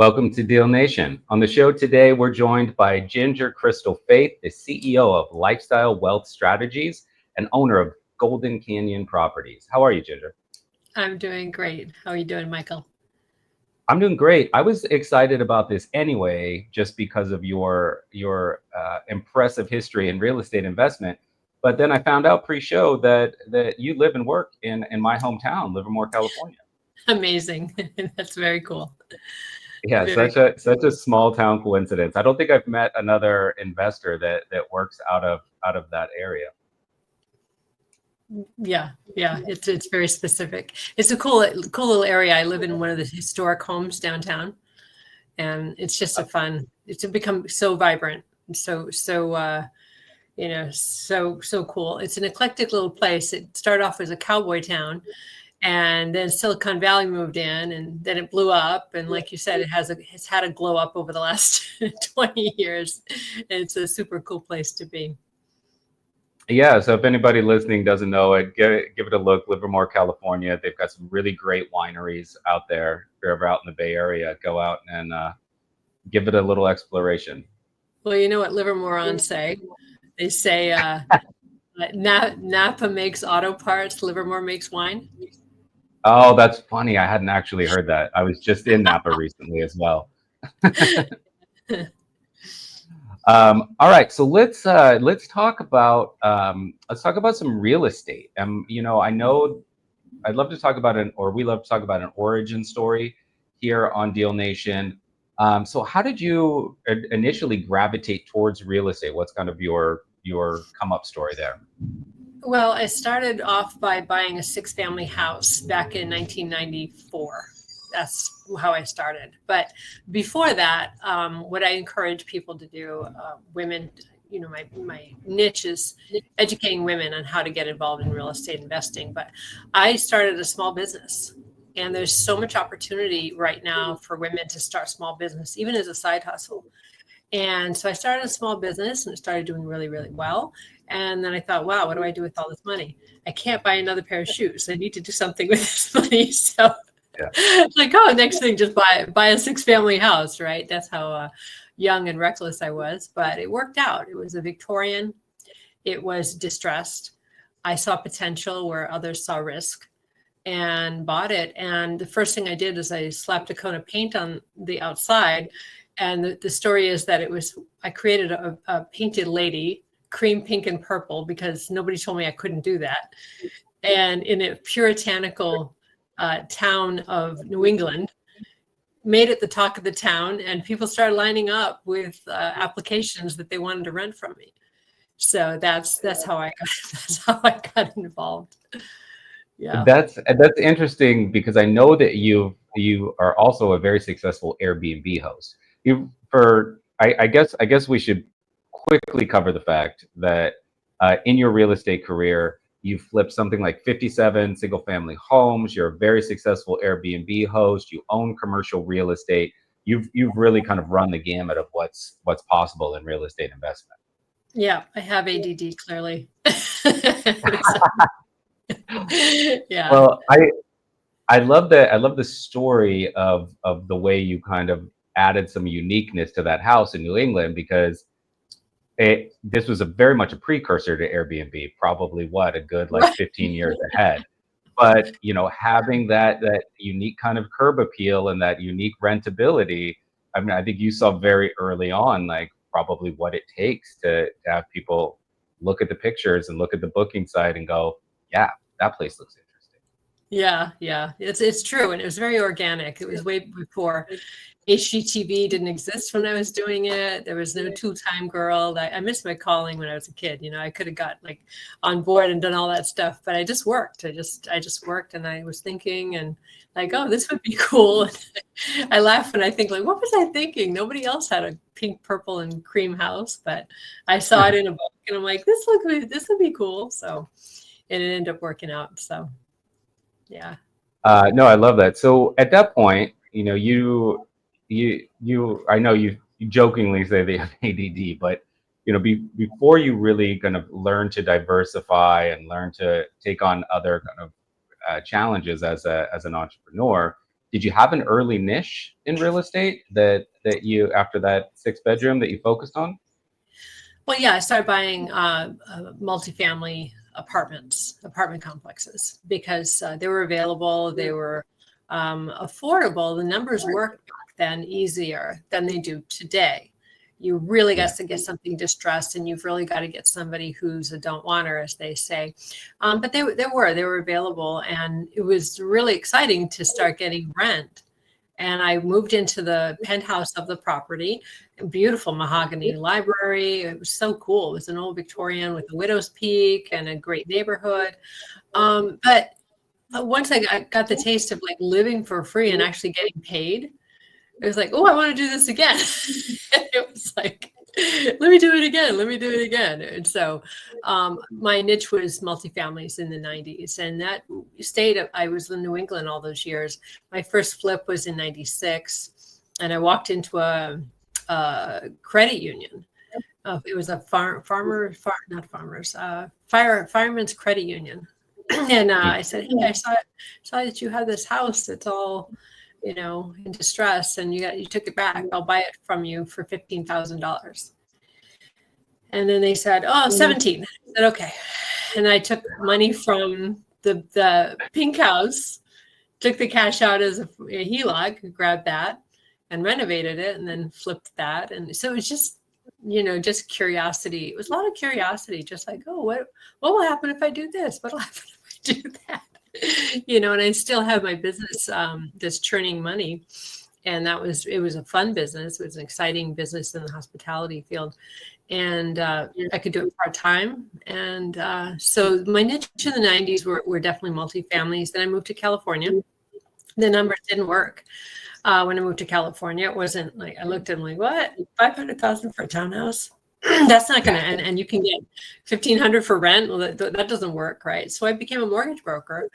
Welcome to Deal Nation. On the show today, we're joined by Ginger Crystal Faith, the CEO of Lifestyle Wealth Strategies and owner of Golden Canyon Properties. How are you, Ginger? I'm doing great. How are you doing, Michael? I'm doing great. I was excited about this anyway, just because of your impressive history in real estate investment. But then I found out pre-show that you live and work in my hometown, Livermore, California. Amazing. That's very cool. Yeah, Very, such a small town coincidence. I don't think I've met another investor that works out of that area. yeah. It's very specific. It's a cool little area. I live in one of the historic homes downtown, and it's just a fun. It's become so vibrant, and so cool. It's an eclectic little place. It started off as a cowboy town, and then Silicon Valley moved in, and then it blew up. And like you said, it's had a glow up over the last 20 years. And it's a super cool place to be. Yeah, so if anybody listening doesn't know it, give it a look. Livermore, California. They've got some really great wineries out there. If you're ever out in the Bay Area, go out and give it a little exploration. Well, you know what Livermorans say? They say Napa makes auto parts, Livermore makes wine. Oh, that's funny. I hadn't actually heard that. I was just in Napa recently as well. All right, so let's talk about some real estate. I know I'd love to talk about we love to talk about an origin story here on Deal Nation. So how did you initially gravitate towards real estate? What's kind of your come up story there? Well, I started off by buying a six-family house back in 1994. That's how I started. But before that, what I encourage people to do, women, my niche is educating women on how to get involved in real estate investing. But I started a small business, and there's so much opportunity right now for women to start small business, even as a side hustle. And so I started a small business, and it started doing really, really well. And then I thought, wow, what do I do with all this money? I can't buy another pair of shoes. I need to do something with this money. So Yeah. it's like, oh, next thing, just buy a six-family house, right? That's how young and reckless I was. But it worked out. It was a Victorian. It was distressed. I saw potential where others saw risk and bought it. And the first thing I did is I slapped a coat of paint on the outside. And the story is that I created a painted lady, cream, pink, and purple, because nobody told me I couldn't do that. And in a puritanical town of New England, made it the talk of the town, and people started lining up with applications that they wanted to rent from me. So that's how I got involved. Yeah. That's interesting because I know that you are also a very successful Airbnb host. I guess we should quickly cover the fact that in your real estate career, you flipped something like 57 single family homes. You're a very successful Airbnb host. You own commercial real estate. You've really kind of run the gamut of what's possible in real estate investment. Yeah, I have ADD clearly. Yeah. Well, I love the story of the way you kind of added some uniqueness to that house in New England because this was very much a precursor to Airbnb, probably a good like 15 years ahead. But having that unique kind of curb appeal and that unique rentability, I mean, I think you saw very early on, like probably what it takes to have people look at the pictures and look at the booking site and go, yeah, that place looks interesting. Yeah. It's true. And it was very organic. It was way before HGTV didn't exist when I was doing it. There was no two-time girl. I missed my calling when I was a kid. I could have got like on board and done all that stuff, but I just worked. I just worked, and I was thinking and like, oh, this would be cool. I laugh when I think like, what was I thinking? Nobody else had a pink, purple, and cream house, but I saw it in a book, and I'm like, this would be cool. So, and it ended up working out. So, yeah. No, I love that. So at that point, I know you jokingly say they have ADD, but before you really kind of learn to diversify and learn to take on other kind of challenges as an entrepreneur, did you have an early niche in real estate that you, after that 6-bedroom, that you focused on? Well, yeah, I started buying multifamily apartment complexes, because they were available, they were affordable. The numbers worked back then easier than they do today. You really got to get something distressed, and you've really got to get somebody who's a don't wanter, as they say. But they were available, and it was really exciting to start getting rent. And I moved into the penthouse of the property, a beautiful mahogany library. It was so cool. It was an old Victorian with a widow's peak and a great neighborhood. But once I got the taste of like living for free and actually getting paid, it was like, oh, I want to do this again. It was like, let me do it again. Let me do it again. And so my niche was multifamilies in the 90s. And that I was in New England all those years. My first flip was in 96. And I walked into a credit union. It was a fireman's credit union. And I said, hey, I saw that you have this house that's all, in distress, and you took it back. I'll buy it from you for $15,000. And then they said, oh, 17. I said, okay. And I took money from the pink house, took the cash out as a HELOC, grabbed that and renovated it, and then flipped that. And so it was just, just curiosity. It was a lot of curiosity, just like, oh, what will happen if I do this? What will happen if I do that? And I still have my business that's churning money. And it was a fun business. It was an exciting business in the hospitality field. And I could do it part-time. And so my niche in the 90s were definitely multifamilies. Then I moved to California. The numbers didn't work. When I moved to California, it wasn't like, I looked at them like, what, 500,000 for a townhouse? That's not going to, and you can get 1,500 for rent. Well, that doesn't work, right? So I became a mortgage broker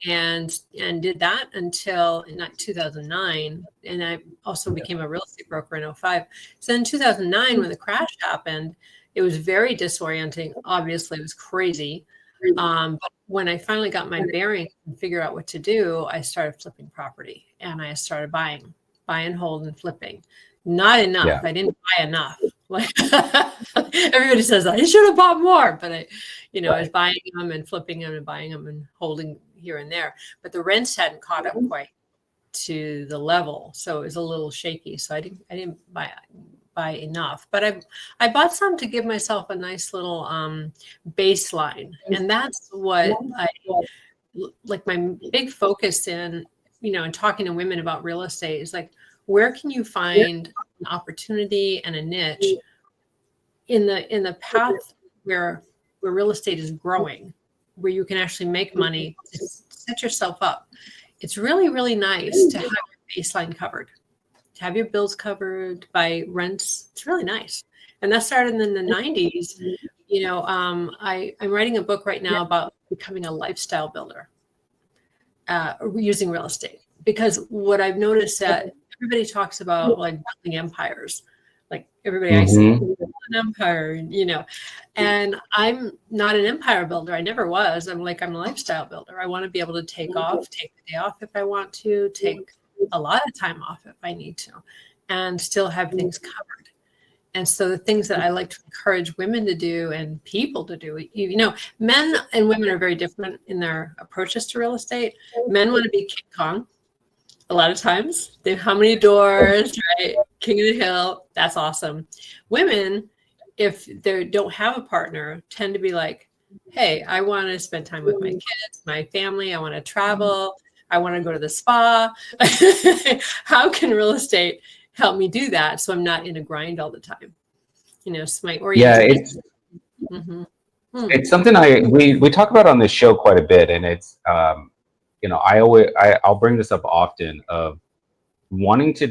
and did that until in 2009. And I also became a real estate broker in 2005. So in 2009, when the crash happened, it was very disorienting. Obviously, it was crazy. But when I finally got my bearings and figured out what to do, I started flipping property, and I started buying, hold, and flipping. Not enough. Yeah. I didn't buy enough. Like everybody says, I should have bought more, but I was buying them and flipping them and buying them and holding here and there. But the rents hadn't caught up quite to the level, so it was a little shaky. So I didn't buy enough, but I bought some to give myself a nice little baseline, and that's what I like. My big focus in talking to women about real estate is like, where can you find an opportunity and a niche in the path where real estate is growing, where you can actually make money to set yourself up. It's really, really nice to have your baseline covered, to have your bills covered by rents. It's really nice. And that started in the 90s. I'm writing a book right now about becoming a lifestyle builder using real estate, because what I've noticed that everybody talks about like building empires, like everybody I see an empire, and I'm not an empire builder. I never was. I'm a lifestyle builder. I want to be able to take the day off if I want to, take a lot of time off if I need to, and still have things covered. And so the things that I like to encourage women to do and people to do, men and women are very different in their approaches to real estate. Men want to be King Kong. A lot of times, how many doors, right? King of the hill. That's awesome. Women, if they don't have a partner, tend to be like, hey, I want to spend time with my kids, my family. I want to travel. I want to go to the spa. How can real estate help me do that so I'm not in a grind all the time? So my orientation. It's something we talk about on this show quite a bit, and it's I'll bring this up often, of wanting to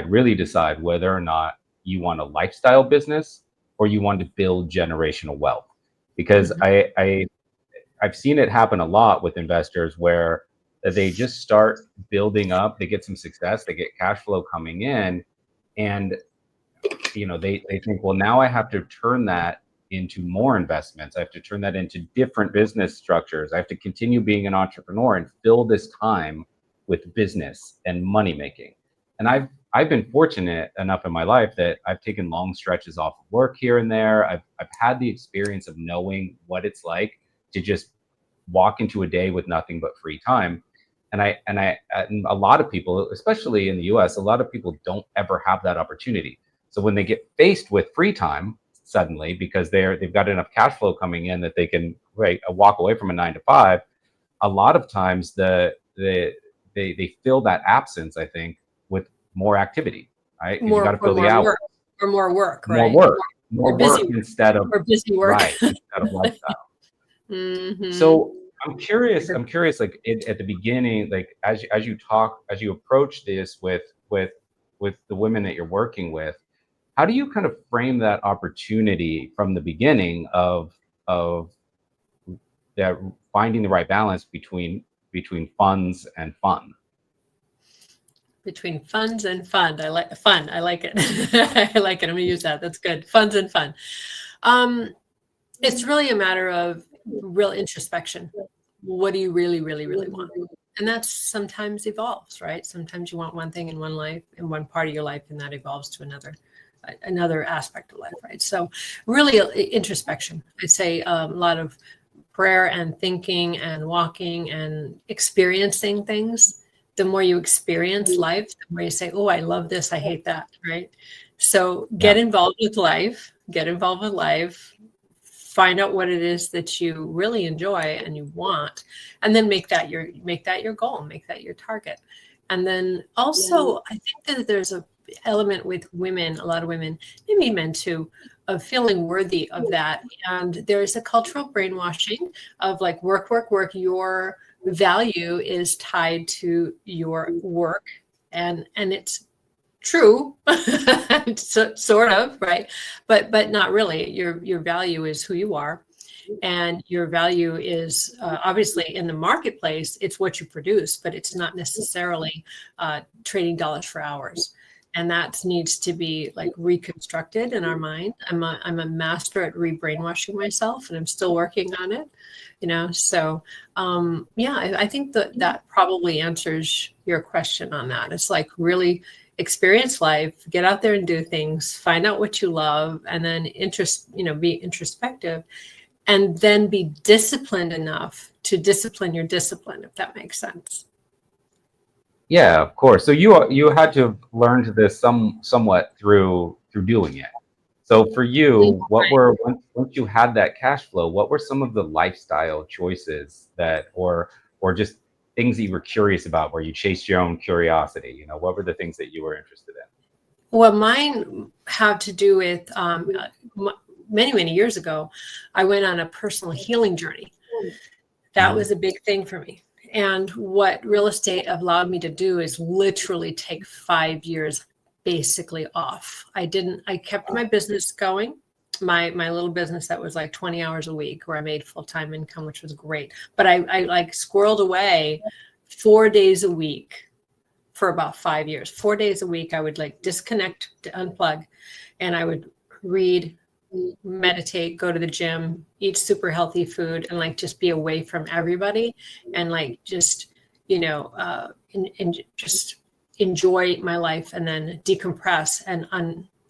really decide whether or not you want a lifestyle business or you want to build generational wealth. Because I've seen it happen a lot with investors where they just start building up, they get some success, they get cash flow coming in, and they think, well, now I have to turn that into more investments. I have to turn that into different business structures. I have to continue being an entrepreneur and fill this time with business and money making. And I've been fortunate enough in my life that I've taken long stretches off of work here and there. I've had the experience of knowing what it's like to just walk into a day with nothing but free time. And a lot of people, especially in the US, a lot of people don't ever have that opportunity. So when they get faced with free time suddenly, because they've got enough cash flow coming in that they can walk away from a 9 to 5, a lot of times they fill that absence, I think, with more activity, right? Because you got More to or fill the more hours, work or more work, more right? work, Or more busy work instead of or busy work. right, instead of lifestyle. Hmm. So I'm curious, like at the beginning, like as you approach this with the women that you're working with, how do you kind of frame that opportunity from the beginning of that finding the right balance between funds and fun? Between funds and fun. I like fun. I like it. I like it. I'm gonna use that. That's good. Funds and fun. Um, it's really a matter of real introspection. What do you really, really, really want? And that's sometimes evolves, right? Sometimes you want one thing in one life, in one part of your life, and that evolves to another aspect of life, right? So really introspection. I'd say a lot of prayer and thinking and walking and experiencing things. The more you experience life, the more you say, oh, I love this, I hate that, right? So Yeah. get involved with life, find out what it is that you really enjoy and you want, and then make that your goal, make that your target. And then also I think that there's a element with women, a lot of women, maybe men too, of feeling worthy of that. And there's a cultural brainwashing of like work, work, work. Your value is tied to your work. And it's true. Sort of, right? But not really. Your value is who you are, and your value is obviously in the marketplace. It's what you produce, but it's not necessarily trading dollars for hours. And that needs to be like reconstructed in our mind. I'm a master at re-brainwashing myself, and I'm still working on it. So yeah, I think that probably answers your question on that. It's like really experience life, get out there and do things, find out what you love, and then be introspective, and then be disciplined enough to discipline your discipline, if that makes sense. Yeah, of course. So you had to have learned this somewhat through doing it. So for you, what were once you had that cash flow, what were some of the lifestyle choices or just things that you were curious about where you chased your own curiosity? What were the things that you were interested in? Well, mine have to do with many, many years ago, I went on a personal healing journey. That Mhm. was a big thing for me. And what real estate allowed me to do is literally take 5 years basically off. I kept my business going, my little business that was like 20 hours a week where I made full-time income, which was great. But I like squirreled away 4 days a week for about 5 years. 4 days a week, I would like disconnect, to unplug, and I would read, meditate, go to the gym, eat super healthy food, and like just be away from everybody, and like just and just enjoy my life, and then decompress and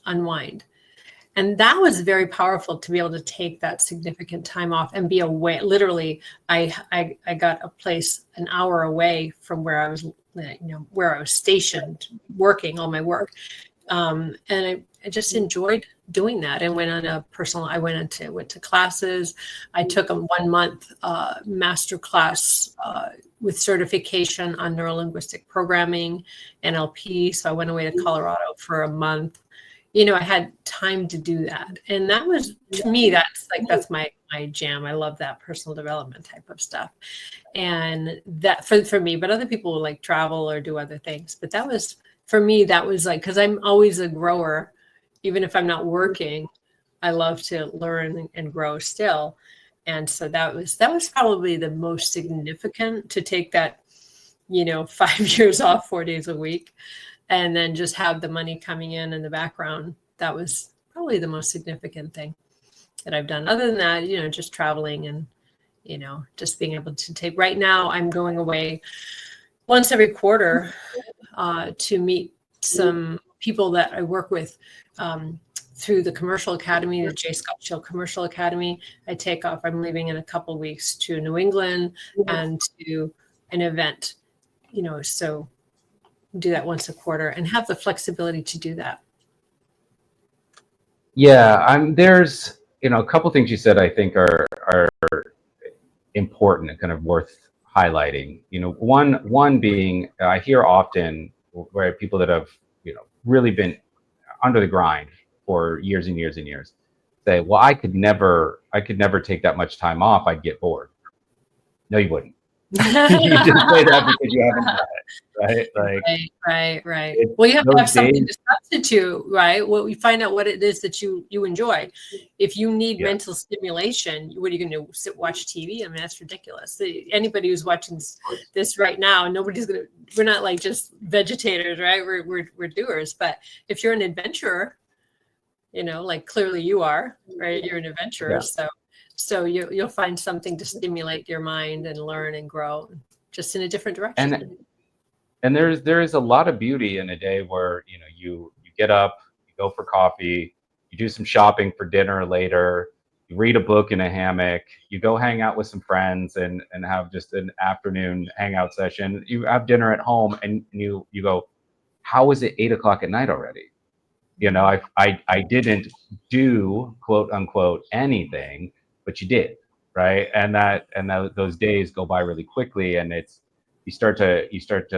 unwind. And that was very powerful to be able to take that significant time off and be away. Literally, I got a place an hour away from where I was, where I was stationed, working all my work. And I just enjoyed doing that, and went to classes. I took a 1 month master class with certification on neurolinguistic programming, NLP. So I went away to Colorado for a month. I had time to do that. And that was, to me, that's my jam. I love that personal development type of stuff. And that for me, but other people will like travel or do other things. But that was, for me, that was like, because I'm always a grower, even if I'm not working, I love to learn and grow still. And so that was probably the most significant, to take that, 5 years off, 4 days a week, and then just have the money coming in the background. That was probably the most significant thing that I've done. Other than that, just traveling and, just being able to take. Right now, I'm going away once every quarter to meet some people that I work with through the Commercial Academy, the J. Scott Chill Commercial Academy. I take off. I'm leaving in a couple weeks to New England and to an event, so do that once a quarter and have the flexibility to do that. Yeah, there's a couple things you said I think are important and kind of worth highlighting. One being I hear often where people that have really been under the grind for years and years and years say, well, I could never take that much time off. I'd get bored. No, you wouldn't. You just say that because you haven't done it, right? Like, right. Well, you have to have something days, to substitute, right? Well, we find out what it is that you enjoy. If you need mental stimulation, what are you going to sit watch TV? I mean, that's ridiculous. Anybody who's watching this right now, we're not like just vegetators, right? We're doers. But if you're an adventurer, like clearly you are, right? You're an adventurer, so you'll find something to stimulate your mind and learn and grow just in a different direction. And there is a lot of beauty in a day where you get up, you go for coffee, you do some shopping for dinner later, you read a book in a hammock, you go hang out with some friends and have just an afternoon hangout session. You have dinner at home and you go, how is it 8 o'clock at night already? I didn't do quote unquote anything, but you did, right? And those days go by really quickly, and you start to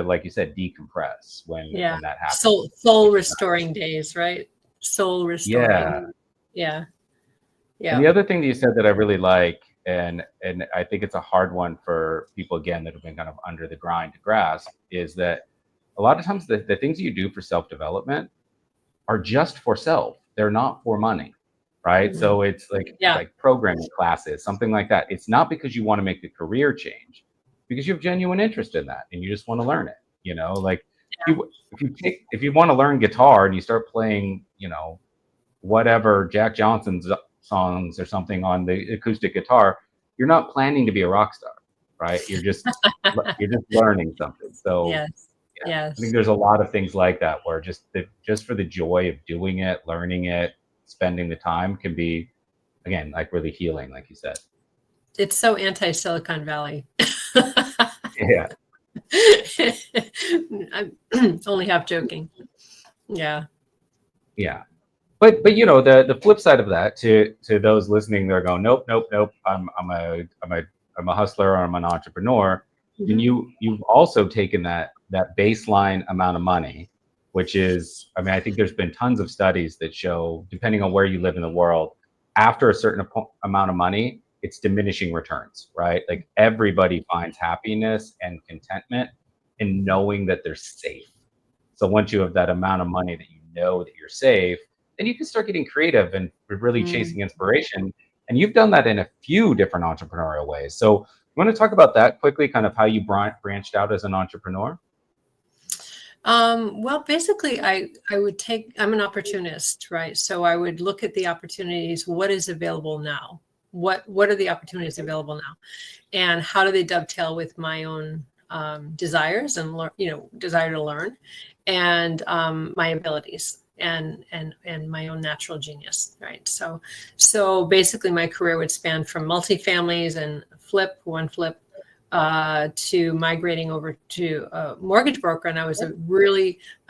like you said, decompress when that happens. Soul restoring days, right? Soul restoring. Yeah. And the other thing that you said that I really like, and I think it's a hard one for people again that have been kind of under the grind to grasp, is that a lot of times the things you do for self-development are just for self. They're not for money, right? Mm-hmm. So it's like programming classes, something like that. It's not because you want to make a career change, because you have genuine interest in that and you just want to learn it. If you want to learn guitar and you start playing, whatever Jack Johnson's songs or something on the acoustic guitar, you're not planning to be a rock star, right? You're just learning something. So yes. I think there's a lot of things like that where just for the joy of doing it, learning it, spending the time can be, again, like really healing, like you said. It's so anti-Silicon Valley. Yeah. I'm only half joking. Yeah. Yeah. But the flip side of that to those listening, they're going, nope. I'm a hustler, or I'm an entrepreneur. Mm-hmm. And you've also taken that baseline amount of money, which is, I think there's been tons of studies that show, depending on where you live in the world, after a certain amount of money, it's diminishing returns, right? Like everybody finds happiness and contentment in knowing that they're safe. So once you have that amount of money that you know that you're safe, then you can start getting creative and really chasing inspiration. And you've done that in a few different entrepreneurial ways. So you want to talk about that quickly, kind of how you branched out as an entrepreneur? Well, basically, I'm an opportunist, right? So I would look at the opportunities, what is available now? What are the opportunities available now? And how do they dovetail with my own desires and desire to learn, and my abilities and my own natural genius, right? So basically my career would span from multifamilies and one flip, to migrating over to a mortgage broker. And I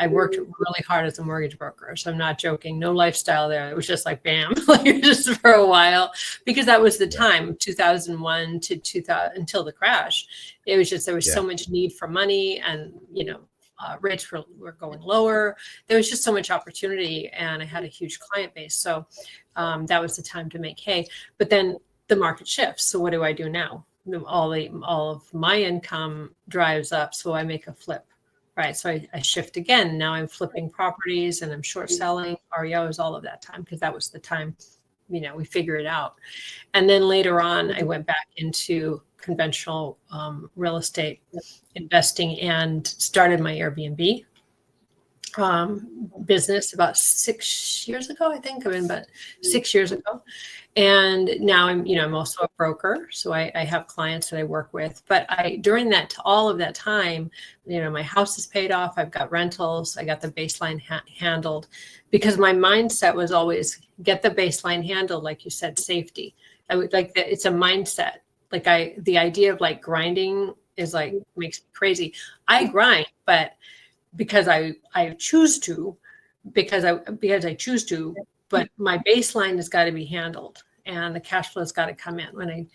worked really hard as a mortgage broker. So I'm not joking, no lifestyle there. It was just like, bam, like just for a while, because that was the time, 2001 to 2000, until the crash. It was just, there was so much need for money, and, rates were going lower. There was just so much opportunity, and I had a huge client base. So that was the time to make hay. But then the market shifts. So what do I do now? All of my income drives up, so I make a flip, right? So I shift again. Now I'm flipping properties, and I'm short selling REOs all of that time, because that was the time, we figure it out. And then later on, I went back into conventional real estate investing and started my Airbnb business about 6 years ago, I think. About 6 years ago. And now I'm also a broker, so I have clients that I work with. But during all of that time, my house is paid off. I've got rentals. I got the baseline handled, because my mindset was always get the baseline handled, like you said, safety. I would like that. It's a mindset. Like the idea of like grinding is like makes me crazy. I grind, but because I choose to, because I choose to, but my baseline has got to be handled, and the cash flow has got to come in when I,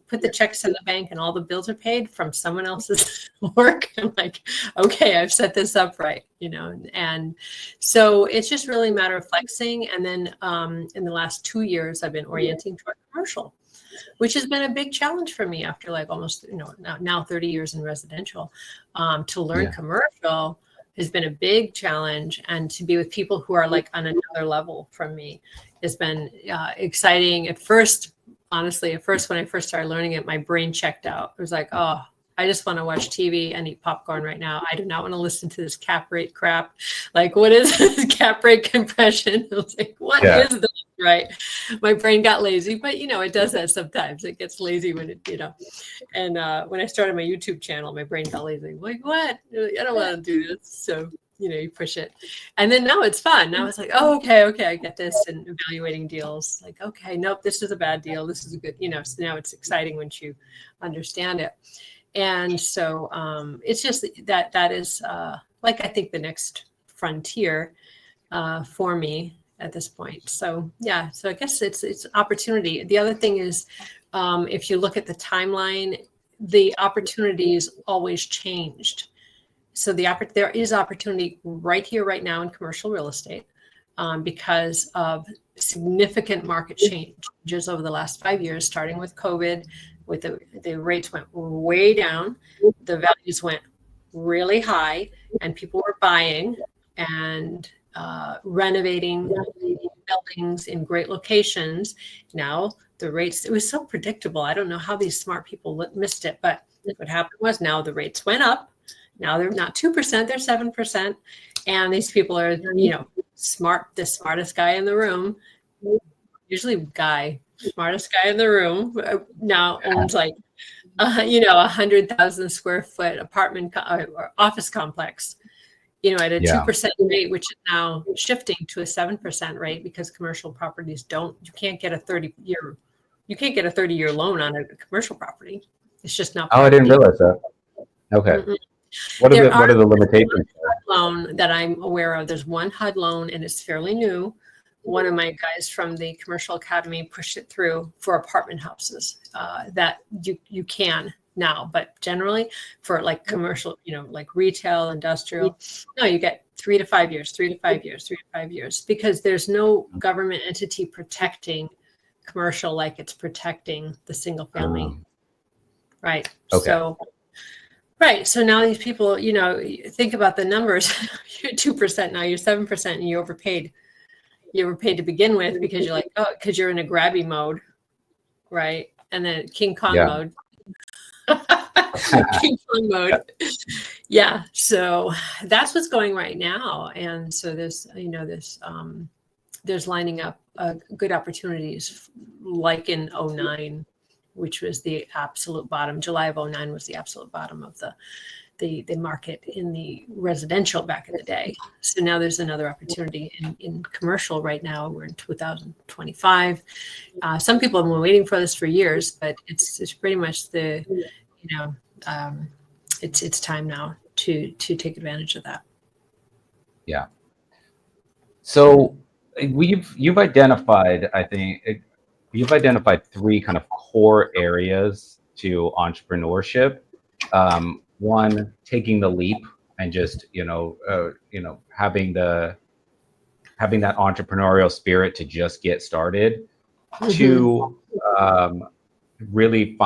put the checks in the bank and all the bills are paid from someone else's work. I'm like, okay, I've set this up right, and so it's just really a matter of flexing. And then in the last 2 years, I've been orienting toward commercial, which has been a big challenge for me after like almost, now 30 years in residential. To learn commercial has been a big challenge, and to be with people who are like on another level from me has been exciting. At first, honestly, when I first started learning it, my brain checked out. It was like, oh, I just want to watch TV and eat popcorn right now. I do not want to listen to this cap rate crap. Like, what is this cap rate compression? I was like, what is this? Right. My brain got lazy, but it does that sometimes. It gets lazy when and when I started my YouTube channel, my brain got lazy. Like, what? I don't want to do this. So, you push it. And then now it's fun. Now it's like, oh, okay, I get this. And evaluating deals, like, okay, nope, this is a bad deal. This is a good, so now it's exciting once you understand it. And so it's just that is like, I think the next frontier for me at this point. So yeah, so I guess it's opportunity. The other thing is, if you look at the timeline, the opportunities always changed. So there is opportunity right here, right now in commercial real estate, because of significant market changes over the last 5 years, starting with COVID, with the rates went way down, the values went really high, and people were buying and renovating buildings in great locations. Now the rates, it was so predictable. I don't know how these smart people missed it, but what happened was now the rates went up. Now they're not 2%, they're 7%. And these people are, smart, the smartest guy in the room, usually smartest guy in the room, now owns like, 100,000 square foot apartment or office complex, at a 2% rate, which is now shifting to a 7% rate, because commercial properties you can't get a 30-year loan on a commercial property. It's just not. Oh, I didn't realize that. Okay. Mm-hmm. What are the limitations? Loan that I'm aware of. There's one HUD loan, and it's fairly new. One of my guys from the Commercial Academy pushed it through for apartment houses that you can now, but generally for like commercial, like retail, industrial, no, you get 3 to 5 years, 3 to 5 years, 3 to 5 years, because there's no government entity protecting commercial like it's protecting the single family. Right. Okay. So now these people, think about the numbers. You're 2%, now you're 7%, and you overpaid. You overpaid to begin with, because you're like, because you're in a grabby mode, right? And then King Kong mode. King Kong mode. Yeah. So that's what's going right now. And so there's lining up good opportunities, like in 2009, which was the absolute bottom. July of 2009 was the absolute bottom of the market in the residential back in the day. So now there's another opportunity in commercial right now. We're in 2025. Some people have been waiting for this for years, but it's pretty much it's time now to take advantage of that. Yeah. So you've identified, I think, three kind of core areas to entrepreneurship. One, taking the leap and just having that entrepreneurial spirit to just get started. Mm-hmm. Two, really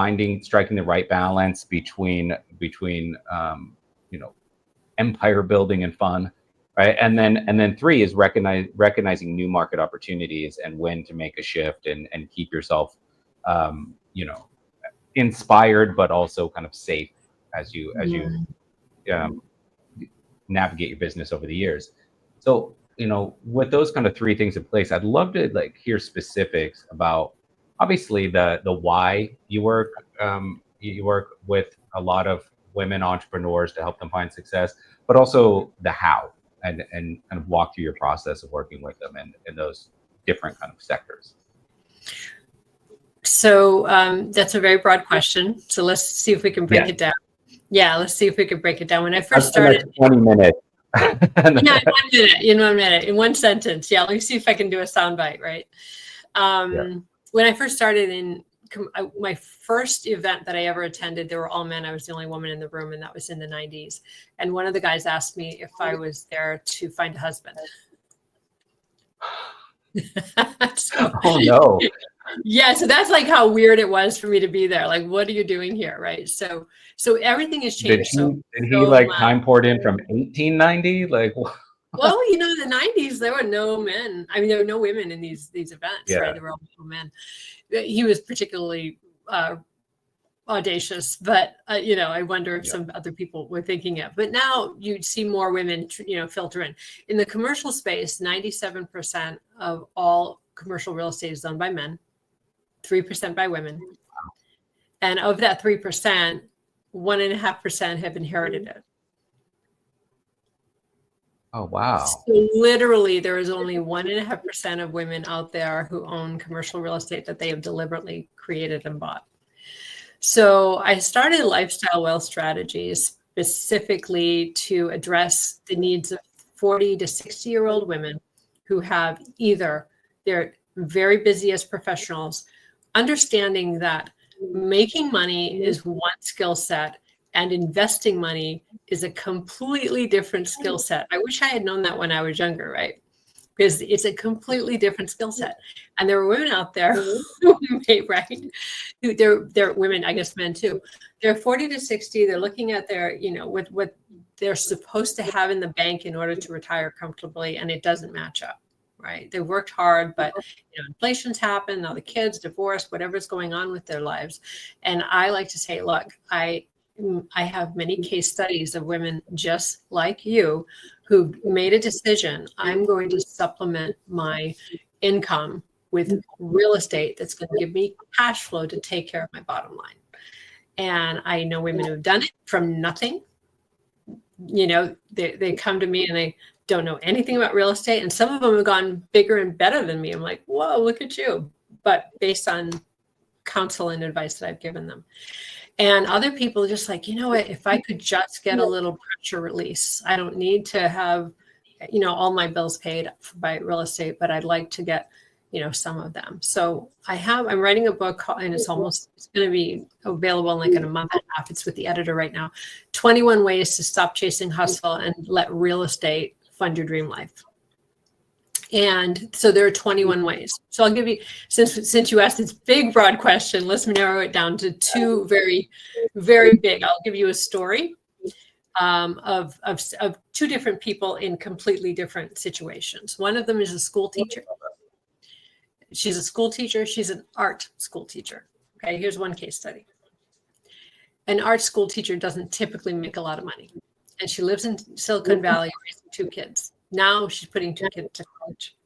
striking the right balance between empire building and fun, right? And then three is recognizing new market opportunities and when to make a shift and keep yourself inspired, but also kind of safe as you navigate your business over the years. So with those kind of three things in place, I'd love to like hear specifics about obviously the why you work. You work with a lot of women entrepreneurs to help them find success, but also the how, and kind of walk through your process of working with them in those different kind of sectors. So that's a very broad question. So let's see if we can break Yes. it down. Yeah, let's see if we can break it down. When I first That's the next started, 20 minutes. yeah, in 1 minute, in one sentence. Yeah, let me see if I can do a soundbite, right? Yeah. When I first started my first event that I ever attended, there were all men. I was the only woman in the room, and that was in the 90s. And one of the guys asked me if I was there to find a husband. So, Oh no. yeah, so that's like how weird it was for me to be there. Like, what are you doing here, right? So everything has Did changed he so like much. time poured in from 1890? Like, Well, the 90s, there were no men. I mean, there were no women in these events, right? yeah, There were all men. He was particularly audacious, but I wonder if yeah. some other people were thinking it. But now you'd see more women, filter in the commercial space. 97% of all commercial real estate is owned by men, 3% by women, and of that 3%, 1.5% have inherited it. Oh wow. So literally, there is only 1.5% of women out there who own commercial real estate that they have deliberately created and bought. So I started Lifestyle Wealth Strategies specifically to address the needs of 40 to 60-year-old women who have either they're very busy as professionals, understanding that making money is one skill set and investing money is a completely different skill set. I wish I had known that when I was younger, right? Because it's a completely different skill set. And there are women out there who right? They're women, I guess men too. They're 40 to 60. They're looking at their, what they're supposed to have in the bank in order to retire comfortably, and it doesn't match up. Right. They worked hard, but inflation's happened. Now the kids, divorce, whatever's going on with their lives. And I like to say, look, I have many case studies of women just like you who made a decision. I'm going to supplement my income with real estate that's going to give me cash flow to take care of my bottom line. And I know women who've done it from nothing. They come to me and they don't know anything about real estate. And some of them have gone bigger and better than me. I'm like, whoa, look at you. But based on counsel and advice that I've given them. And other people are just like, what, if I could just get a little pressure release, I don't need to have, all my bills paid by real estate, but I'd like to get, some of them. So I'm writing a book and it's going to be available in like in a month and a half. It's with the editor right now. 21 ways to stop chasing hustle and let real estate fund your dream life. And so there are 21 ways. So I'll give you, since you asked this big, broad question, let's narrow it down to two very, very big. I'll give you a story of two different people in completely different situations. One of them is a school teacher. She's a school teacher. She's an art school teacher. Okay, here's one case study. An art school teacher doesn't typically make a lot of money. And she lives in Silicon Valley raising two kids. Now she's putting two kids to college.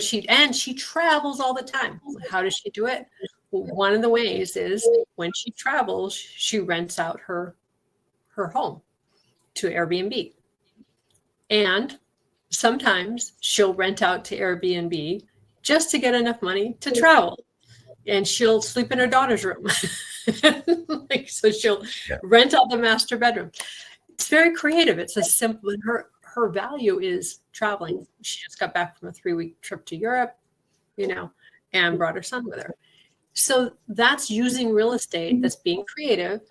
She travels all the time. How does she do it? Well, one of the ways is when she travels, she rents out her home to Airbnb. And sometimes she'll rent out to Airbnb just to get enough money to travel. And she'll sleep in her daughter's room. So she'll rent out the master bedroom. It's very creative. It's a simple, her value is traveling. She just got back from a 3-week trip to Europe, and brought her son with her. So that's using real estate. That's being creative.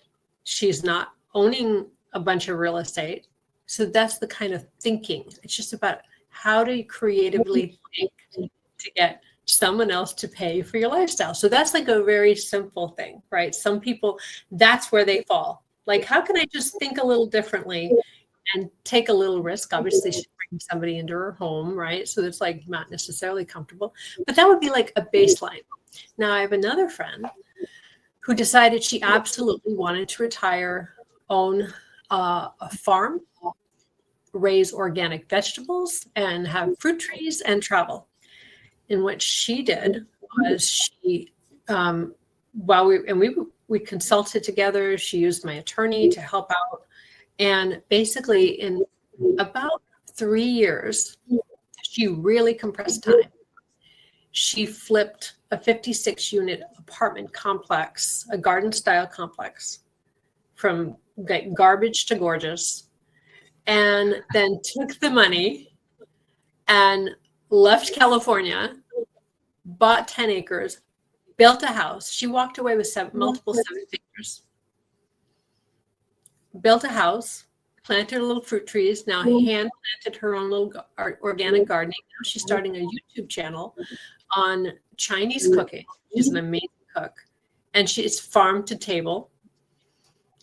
She's not owning a bunch of real estate. So that's the kind of thinking. It's just about how do you creatively think to get someone else to pay for your lifestyle. So that's like a very simple thing, right? Some people, that's where they fall. Like, how can I just think a little differently and take a little risk? Obviously, she's bringing somebody into her home, right? So it's like not necessarily comfortable, but that would be like a baseline. Now, I have another friend who decided she absolutely wanted to retire, own a farm, raise organic vegetables and have fruit trees and travel. And what she did was she, while we consulted together, she used my attorney to help out. And basically in about 3 years, she really compressed time. She flipped a 56 unit apartment complex, a garden style complex, from garbage to gorgeous, and then took the money and left California, bought 10 acres, built a house. She walked away with multiple seven figures, built a house, planted little fruit trees, now hand planted her own little organic gardening. Now she's starting a YouTube channel on Chinese cooking. She's an amazing cook. And she's farm to table.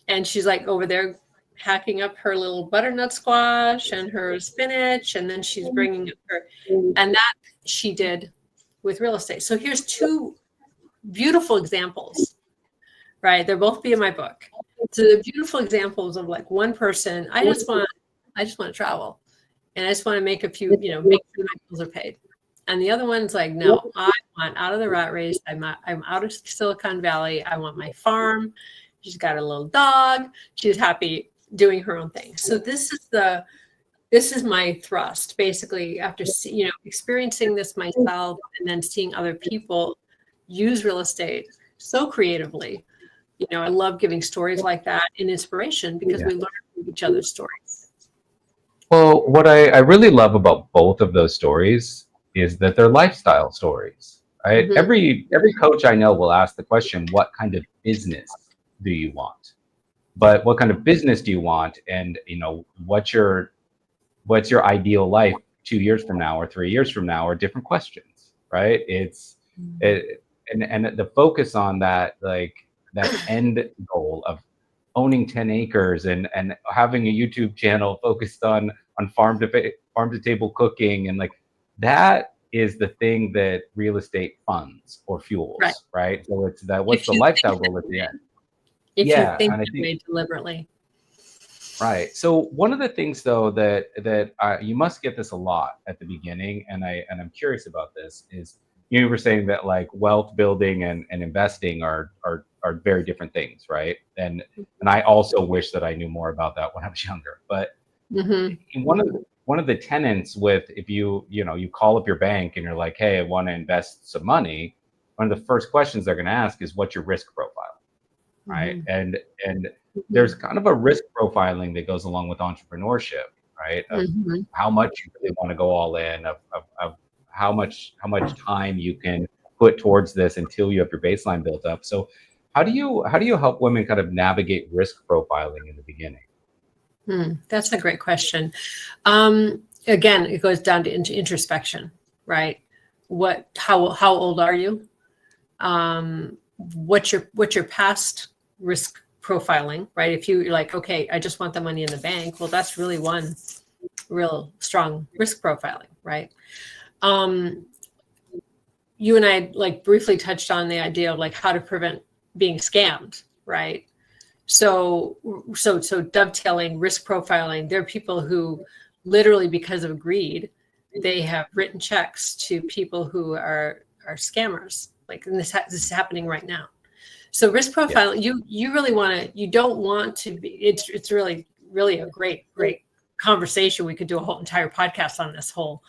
And she's like over there hacking up her little butternut squash and her spinach. And then she's bringing up her, and that she did with real estate. So here's two beautiful examples, right? They'll both be in my book. So the beautiful examples of like one person, I just want to travel, and I just want to make a few, make sure my bills are paid. And the other one's like, no, I want out of the rat race. I'm out of Silicon Valley. I want my farm. She's got a little dog. She's happy doing her own thing. So this is my thrust, basically, after experiencing this myself and then seeing other people use real estate so creatively. I love giving stories like that and inspiration because we learn from each other's stories. Well, what I really love about both of those stories is that they're lifestyle stories, right? Mm-hmm. Every coach I know will ask the question, what kind of business do you want? But what kind of business do you want? And, what's your ideal life 2 years from now or 3 years from now are different questions, right? And the focus on that, like that end goal of owning 10 acres and having a YouTube channel focused on farm to table cooking, and like that is the thing that real estate funds or fuels, right? So it's that, what's the lifestyle goal at the end? If you think that way deliberately. Right. So one of the things, though, that you must get this a lot at the beginning, and I'm curious about this, is you were saying that like wealth building and investing are very different things, right? And I also wish that I knew more about that when I was younger. But one of the tenets with, if you call up your bank and you're like, hey, I want to invest some money, one of the first questions they're going to ask is, what's your risk profile, right? And there's kind of a risk profiling that goes along with entrepreneurship, right? Of how much you really want to go all in, of how much time you can put towards this until you have your baseline built up. So how do you help women kind of navigate risk profiling in the beginning? That's a great question. Again, it goes down to introspection, right? How old are you? What's your past risk profiling, right? If you're like, okay, I just want the money in the bank, well, that's really one real strong risk profiling, right? You and I like briefly touched on the idea of like how to prevent being scammed, right? So dovetailing risk profiling, there are people who literally, because of greed, they have written checks to people who are scammers. Like, and this is happening right now. So risk profiling, you really want to, you don't want to be, it's really a great conversation. We could do a whole entire podcast on this whole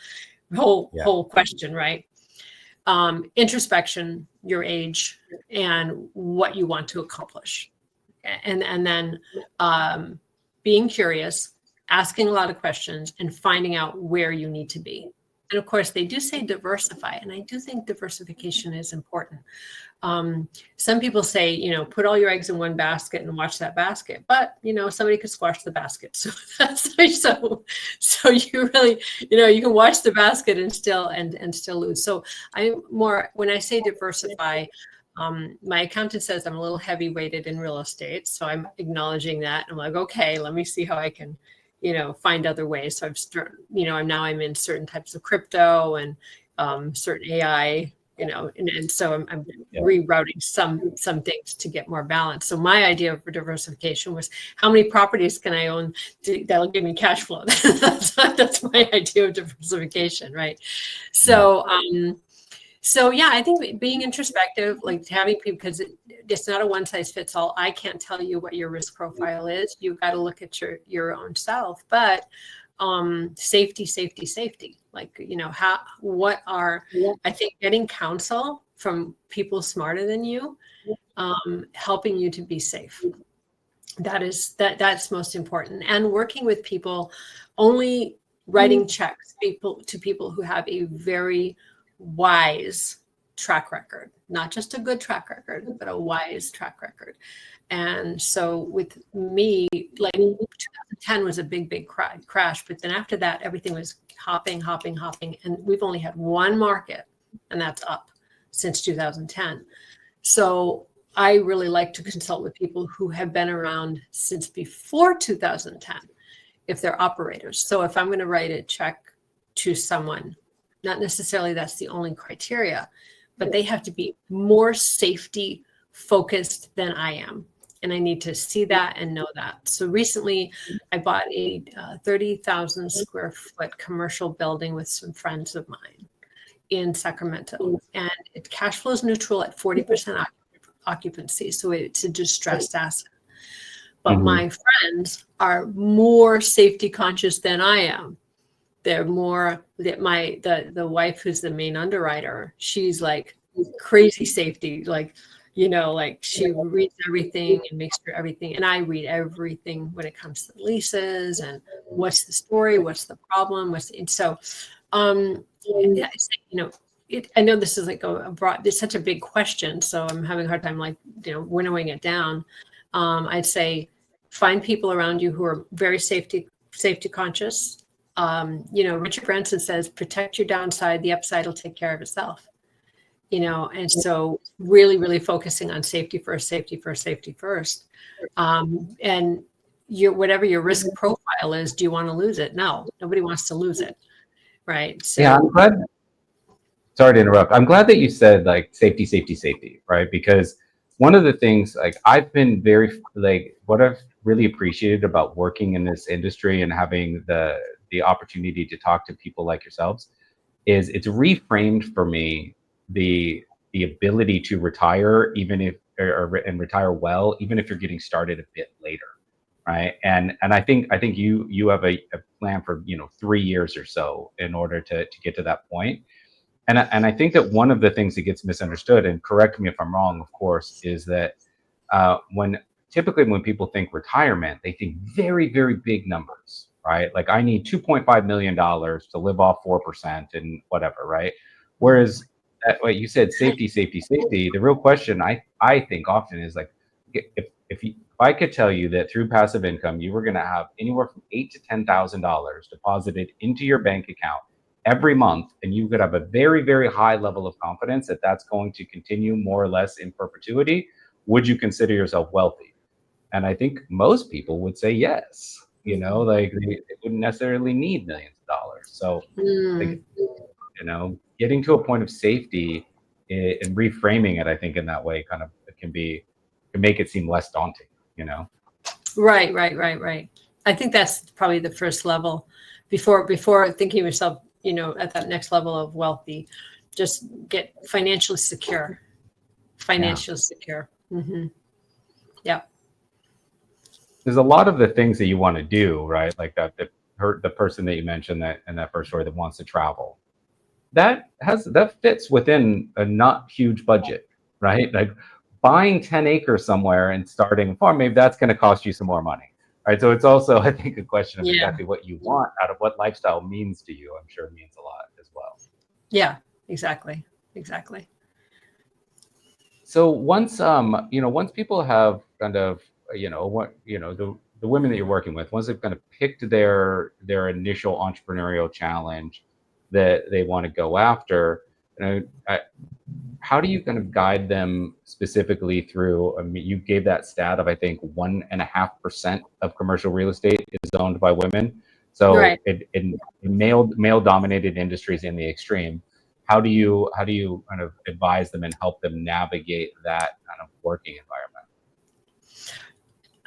question, right? Introspection, your age, and what you want to accomplish. And then being curious, asking a lot of questions, and finding out where you need to be. And of course, they do say diversify, and I do think diversification is important. Some people say, put all your eggs in one basket and watch that basket, but somebody could squash the basket. So that's so you really, you can watch the basket and still lose. So when I say diversify, my accountant says I'm a little heavy weighted in real estate. So I'm acknowledging that. I'm like, okay, let me see how I can, find other ways. So I'm in certain types of crypto and certain AI and so I'm rerouting some things to get more balance. So my idea for diversification was, how many properties can I own that'll give me cash flow? That's my idea of diversification, right? So so yeah, I think being introspective, like having people, because it's not a one size fits all. I can't tell you what your risk profile is. You've got to look at your own self. But safety, safety, safety. Like, I think getting counsel from people smarter than you, helping you to be safe. That's most important. And working with people, only writing checks to people who have a very wise track record, not just a good track record, but a wise track record. And so with me, like 2010 was a big crash, but then after that, everything was hopping. And we've only had one market, and that's up since 2010. So I really like to consult with people who have been around since before 2010, if they're operators. So if I'm going to write a check to someone, not necessarily that's the only criteria, but they have to be more safety focused than I am. And I need to see that and know that. So recently I bought a 30,000 square foot commercial building with some friends of mine in Sacramento. And it cash flows neutral at 40% occupancy. So it's a distressed asset. But my friends are more safety conscious than I am. They're more that the wife who's the main underwriter, she's like crazy safety, like she reads everything and makes sure everything, and I read everything when it comes to leases and what's the story, what's the problem, I know this is like it's such a big question, so I'm having a hard time winnowing it down. I'd say find people around you who are very safety conscious. Richard Branson says, protect your downside, the upside will take care of itself. And so really, really focusing on safety first. And whatever your risk profile is, do you want to lose it? No, nobody wants to lose it. Right. So yeah, I'm glad. Sorry to interrupt. I'm glad that you said like safety, right? Because one of the things, like, I've been what I've really appreciated about working in this industry and having the opportunity to talk to people like yourselves is it's reframed for me the ability to retire, and retire well, even if you're getting started a bit later, right? And I think you have a plan for 3 years or so in order to get to that point. And I think that one of the things that gets misunderstood, and correct me if I'm wrong, of course, is that typically when people think retirement, they think very, very big numbers, right? Like, I need $2.5 million to live off 4% and whatever, right? Whereas what you said, safety. The real question I think often is like, if I could tell you that through passive income, you were going to have anywhere from $8,000 to $10,000 deposited into your bank account every month, and you could have a very, very high level of confidence that that's going to continue more or less in perpetuity, would you consider yourself wealthy? And I think most people would say yes. Like they wouldn't necessarily need millions of dollars. So, like, getting to a point of safety and reframing it, I think in that way kind of can make it seem less daunting. Right. I think that's probably the first level before thinking of yourself, at that next level of wealthy. Just get financially secure. Mm-hmm. Yeah. There's a lot of the things that you want to do, right? Like the person that you mentioned that in that first story that wants to travel, that fits within a not huge budget, right? Like buying 10 acres somewhere and starting a farm, maybe that's going to cost you some more money, right? So it's also, I think, a question of exactly what you want out of what lifestyle means to you. I'm sure it means a lot as well. Yeah, exactly. So once people have kind of the women that you're working with, once they've kind of picked their initial entrepreneurial challenge that they want to go after, how do you kind of guide them specifically through? I mean, you gave that stat of, I think, 1.5% of commercial real estate is owned by women. So in male dominated industries in the extreme, how do you kind of advise them and help them navigate that kind of working environment?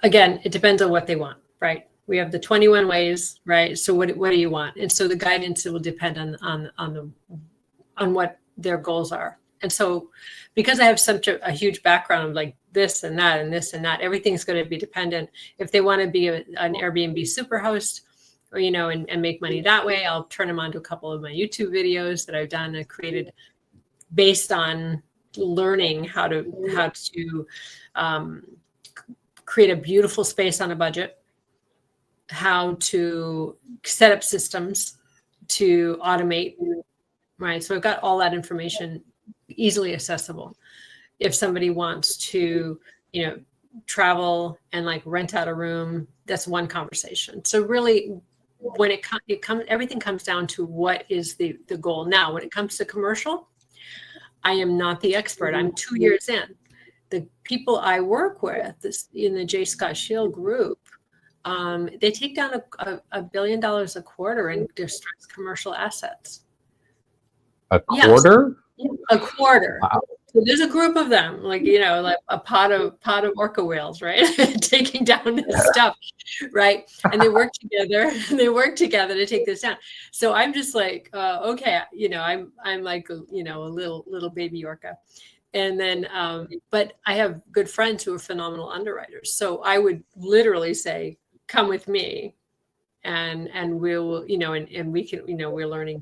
Again, it depends on what they want, right? We have the 21 ways, right? So what do you want? And so the guidance will depend on what their goals are. And so because I have such a huge background of like this and that and this and that, everything's going to be dependent. If they want to be an Airbnb superhost, or, you know, and make money that way, I'll turn them on to a couple of my YouTube videos that I've done and created based on learning how to create a beautiful space on a budget, how to set up systems to automate, right? So I've got all that information easily accessible. If somebody wants to, you know, travel and like rent out a room, that's one conversation. So really, when it comes, everything comes down to what is the goal. Now, when it comes to commercial, I am not the expert. I'm 2 years in. The people I work with in the J. Scott Shield group, they take down $1 billion a quarter in distressed commercial assets. A quarter? Yes, a quarter. Wow. So there's a group of them, like, you know, like a pot of orca whales, right? Taking down this stuff, right? And they work together. They work together to take this down. So I'm just like, okay, you know, I'm like, you know, a little baby orca. And then, but I have good friends who are phenomenal underwriters. So I would literally say, come with me, and we'll, you know, and we can, you know, we're learning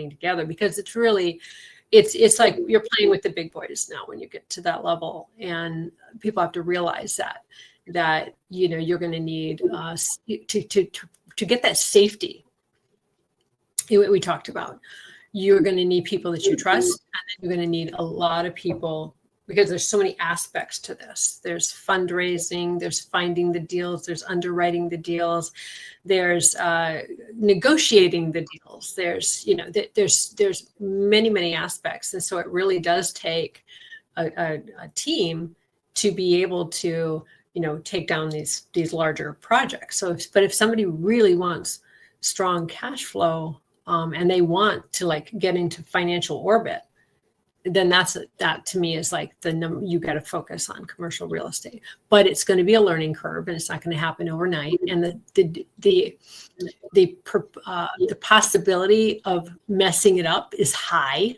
together, because it's really, it's like you're playing with the big boys now when you get to that level, and people have to realize that you know, you're going to need to get that safety. We talked about, you're going to need people that you trust, and then you're going to need a lot of people, because there's so many aspects to this. There's fundraising, there's finding the deals, there's underwriting the deals, there's negotiating the deals. There's, you know, there's many aspects. And so it really does take a team to be able to, you know, take down these larger projects. So, but if somebody really wants strong cash flow, and they want to like get into financial orbit, then that to me is like the number. You got to focus on commercial real estate, but it's going to be a learning curve, and it's not going to happen overnight. And the possibility of messing it up is high,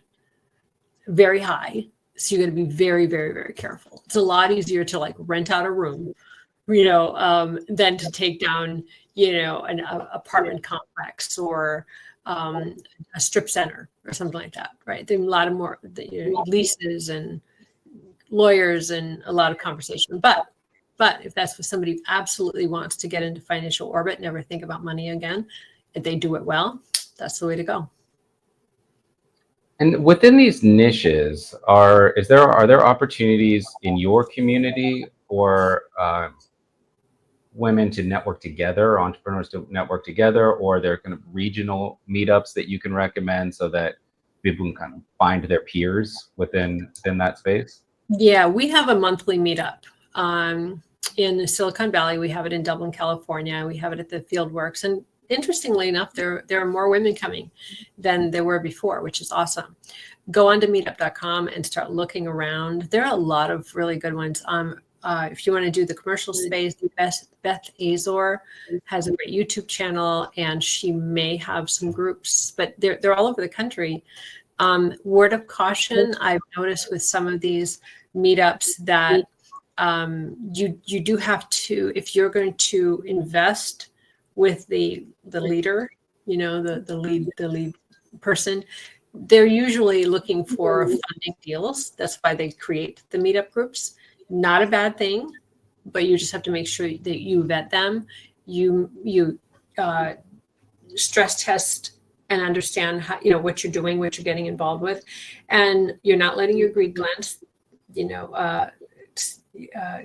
very high. So you're going to be very careful. It's a lot easier to like rent out a room, you know, than to take down, you know, an apartment complex or a strip center or something like that, right? There's a lot of more, you know, leases and lawyers and a lot of conversation. But if that's what somebody absolutely wants to get into financial orbit, never think about money again, if they do it well, that's the way to go. And within these niches, are there opportunities in your community for women to network together, entrepreneurs to network together, or there are kind of regional meetups that you can recommend so that people can kind of find their peers within that space? Yeah, we have a monthly meetup in Silicon Valley. We have it in Dublin, California. We have it at the Fieldworks. And interestingly enough, there are more women coming than there were before, which is awesome. Go on to meetup.com and start looking around. There are a lot of really good ones. If you want to do the commercial space, Beth Azor has a great YouTube channel, and she may have some groups, but they're all over the country. Word of caution, I've noticed with some of these meetups that you do have to, if you're going to invest with the leader, you know, the lead person, they're usually looking for funding deals. That's why they create the meetup groups. Not a bad thing, but you just have to make sure that you vet them, you stress test and understand how, you know, what you're doing, what you're getting involved with, and you're not letting your greed glands, you know,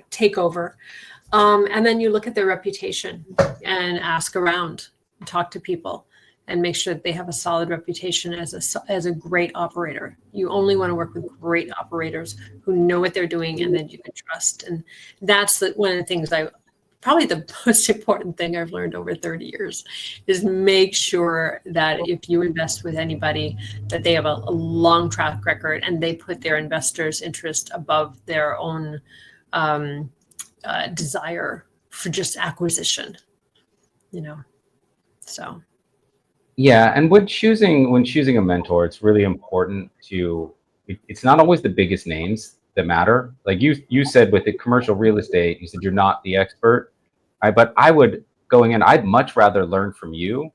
take over. And then you look at their reputation and ask around, talk to people, and make sure that they have a solid reputation as a great operator. You only want to work with great operators who know what they're doing and that you can trust. And that's one of the things probably the most important thing I've learned over 30 years is make sure that if you invest with anybody, that they have a long track record and they put their investors' interest above their own desire for just acquisition, you know. So Yeah, and when choosing a mentor, it's really important to. It's not always the biggest names that matter. Like you said with the commercial real estate, you said you're not the expert. But I would going in, I'd much rather learn from you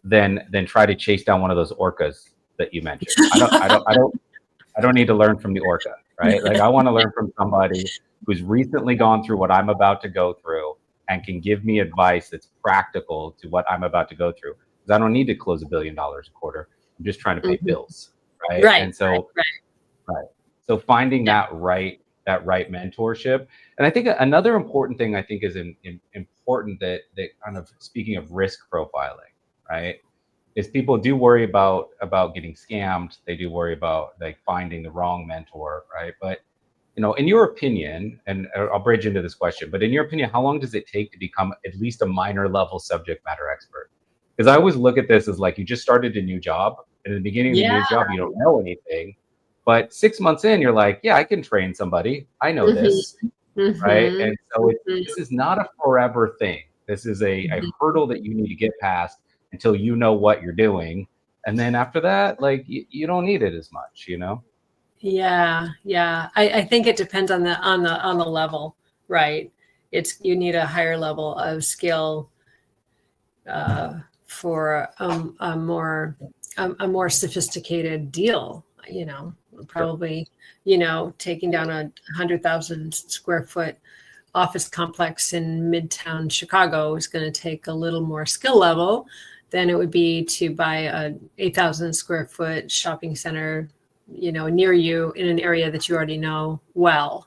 than try to chase down one of those orcas that you mentioned. I don't need to learn from the orca, right? Like I want to learn from somebody who's recently gone through what I'm about to go through and can give me advice that's practical to what I'm about to go through. Because I don't need to close $1 billion a quarter. I'm just trying to pay mhm. bills, right? Right, And so, right. right. So finding Yeah. that right mentorship. And I think another important thing I think is important that kind of speaking of risk profiling, right? Is people do worry about getting scammed. They do worry about like finding the wrong mentor, right? But in your opinion, and I'll bridge into this question, but in your opinion, how long does it take to become at least a minor level subject matter expert? Because I always look at this as like you just started a new job, and in the beginning of the Yeah. new job, you don't know anything, but 6 months in, you're like, yeah, I can train somebody. I know Mhm, this, right? mhm, And so mhm, this is not a forever thing. This is a mhm. hurdle that you need to get past until you know what you're doing. And then after that, like you don't need it as much, Yeah, yeah. I think it depends on the level, right? It's you need a higher level of skill for a more sophisticated deal. Sure. Probably taking down 100,000 square foot office complex in Midtown Chicago is going to take a little more skill level than it would be to buy a 8,000 square foot shopping center, near you in an area that you already know well,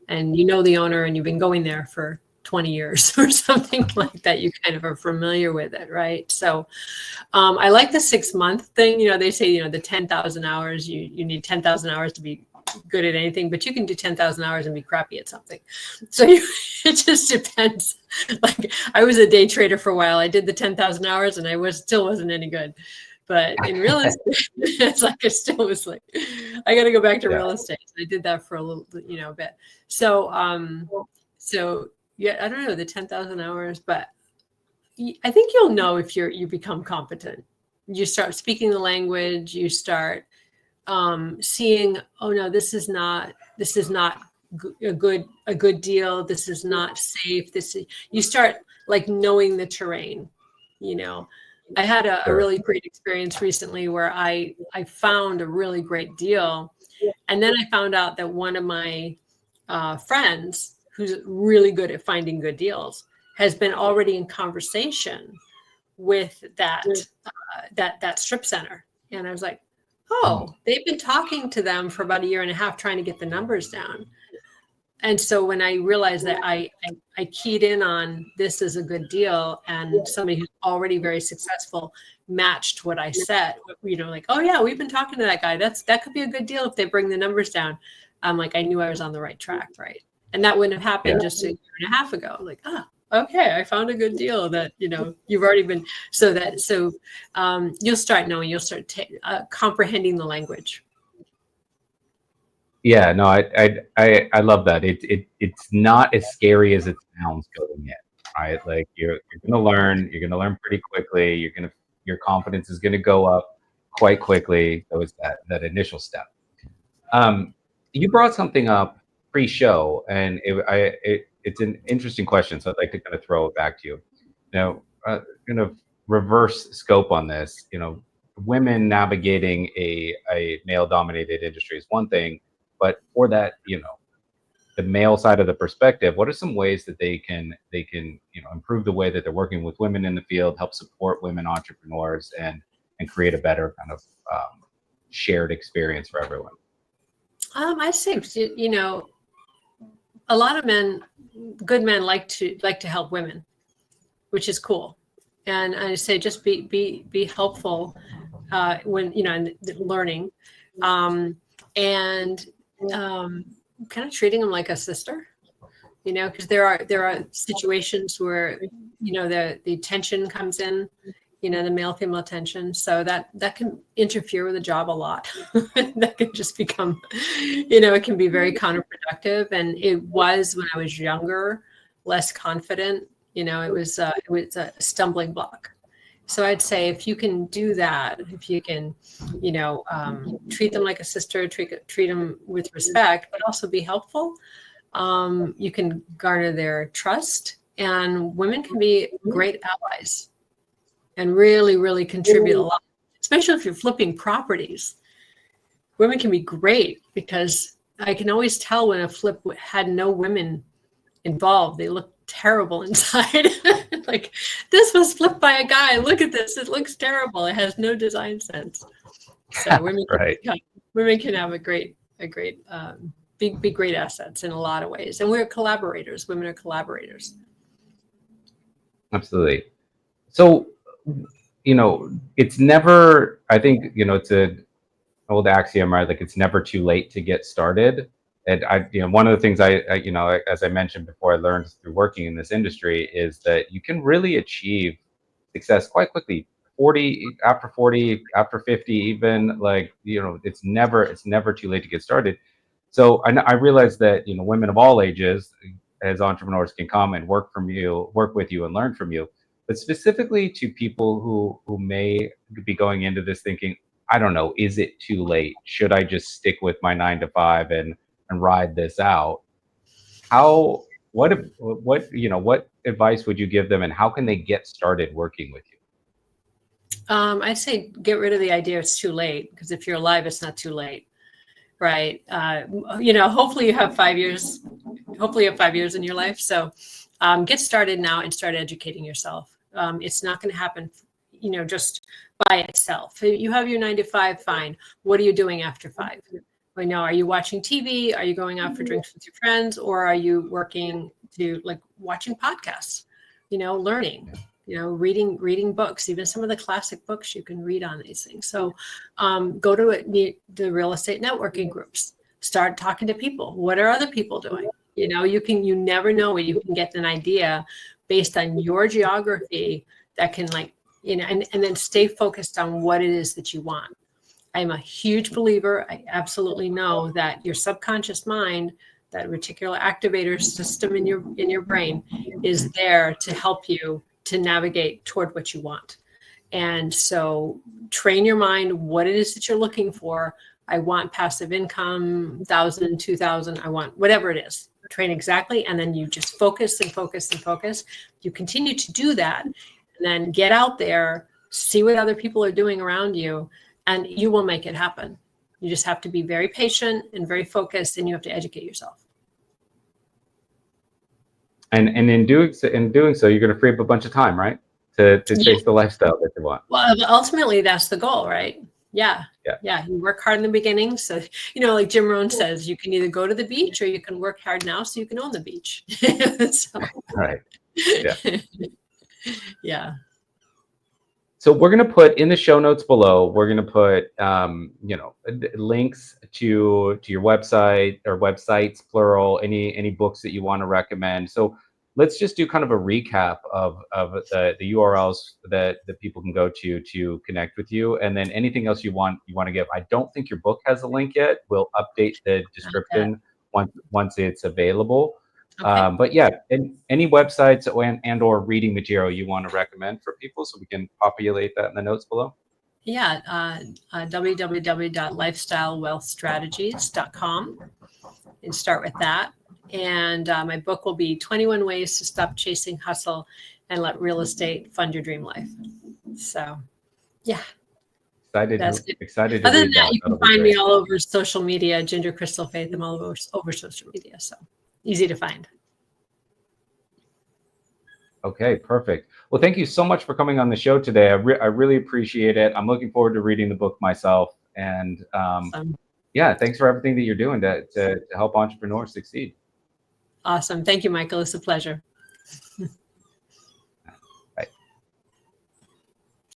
and you know the owner and you've been going there for 20 years or something like that. You kind of are familiar with it, right? So I like the 6 month thing. They say, the 10,000 hours, you need 10,000 hours to be good at anything, but you can do 10,000 hours and be crappy at something. So it just depends. Like I was a day trader for a while. I did the 10,000 hours and still wasn't any good. But in real estate, it's like I still was like, I got to go back to Yeah. real estate. I did that for a little, bit. So, so yeah, I don't know the 10,000 hours, but I think you'll know if you become competent. You start speaking the language. You start seeing, oh no, this is not a good deal. This is not safe. You start like knowing the terrain. You know, I had a Sure. really great experience recently where I found a really great deal, and then I found out that one of my friends, who's really good at finding good deals, has been already in conversation with that strip center. And I was like, Mm. oh, they've been talking to them for about a year and a half trying to get the numbers down. And so when I realized that I keyed in on this is a good deal, and somebody who's already very successful matched what I said, like, oh yeah, we've been talking to that guy. That could be a good deal if they bring the numbers down. I'm like, I knew I was on the right track, right? And that wouldn't have Yeah. happened just a year and a half ago. Like, okay, I found a good deal that you've already been you'll start knowing, you'll start comprehending the language. Yeah, no, I love that. It's not as scary as it sounds going in, right? Like you're gonna learn pretty quickly. Your confidence is gonna go up quite quickly. So it's that initial step. Um, you brought something up pre-show, and it's an interesting question. So I'd like to kind of throw it back to you. Kind of reverse scope on this. Women navigating a male-dominated industry is one thing, but for that, the male side of the perspective, what are some ways that they can improve the way that they're working with women in the field, help support women entrepreneurs, and create a better kind of shared experience for everyone? I say, a lot of good men like to help women, which is cool. And I say, just be helpful when in learning, and kind of treating them like a sister. because there are situations where, the tension comes in, the male female tension. So that can interfere with the job a lot. That can just become, it can be very counterproductive. And it was when I was younger, less confident, it was a stumbling block. So I'd say if you can do that, if you can, treat them like a sister, treat them with respect, but also be helpful, you can garner their trust, and women can be great allies and really, really contribute a lot, especially if you're flipping properties. Women can be great because I can always tell when a flip had no women involved. They look terrible inside. Like, this was flipped by a guy. Look at this. It looks terrible. It has no design sense. So Right. women can have a great, be great assets in a lot of ways. And we're collaborators. Women are collaborators. Absolutely. So, it's never, I think, it's an old axiom, right? Like, it's never too late to get started. And one of the things as I mentioned before, I learned through working in this industry is that you can really achieve success quite quickly. 40, after 50, even, like, it's never too late to get started. So I realize that, women of all ages as entrepreneurs can come and work with you and learn from you. But specifically to people who may be going into this thinking, I don't know, is it too late? Should I just stick with my 9 to 5 and ride this out? How what advice would you give them, and how can they get started working with you? I say get rid of the idea it's too late, because if you're alive, it's not too late, right? Hopefully you have 5 years. Hopefully you have 5 years in your life. So get started now and start educating yourself. It's not going to happen, just by itself. You have your 9 to 5, fine. What are you doing after 5? Are you watching TV? Are you going out for drinks with your friends? Or are you working watching podcasts, learning, reading books, even some of the classic books you can read on these things. So go to the real estate networking groups, start talking to people. What are other people doing? You never know when you can get an idea based on your geography that can and then stay focused on what it is that you want. I'm a huge believer. I absolutely know that your subconscious mind, that reticular activator system in your brain, is there to help you to navigate toward what you want. And so train your mind what it is that you're looking for. I want passive income, 1,000, 2,000, I want whatever it is. Train exactly, and then you just focus and focus and focus. You continue to do that, and then get out there, see what other people are doing around you, and you will make it happen. You just have to be very patient and very focused, and you have to educate yourself. And in doing so, you're going to free up a bunch of time, right? To chase the lifestyle that you want. Well, ultimately, that's the goal, right? Yeah. You work hard in the beginning. So, like Jim Rohn says, you can either go to the beach or you can work hard now so you can own the beach. So, right. Yeah. Yeah. So we're going to put in the show notes below, we're going to put, links to your website, or websites, plural, any books that you want to recommend. So let's just do kind of a recap of the URLs that people can go to connect with you. And then anything else you want to give. I don't think your book has a link yet. We'll update the description once it's available. Okay. But yeah, any websites and or reading material you want to recommend for people, so we can populate that in the notes below. Yeah, www.lifestylewealthstrategies.com, and start with that. And my book will be 21 Ways to Stop Chasing Hustle and Let Real Estate Fund Your Dream Life. So, yeah. Excited to Other read than that, you can find me all over social media, Ginger Crystal Faith. I'm all over social media, so easy to find. Okay, perfect. Well, thank you so much for coming on the show today. I really appreciate it. I'm looking forward to reading the book myself. And yeah, thanks for everything that you're doing to help entrepreneurs succeed. Awesome. Thank you, Michael. It's a pleasure.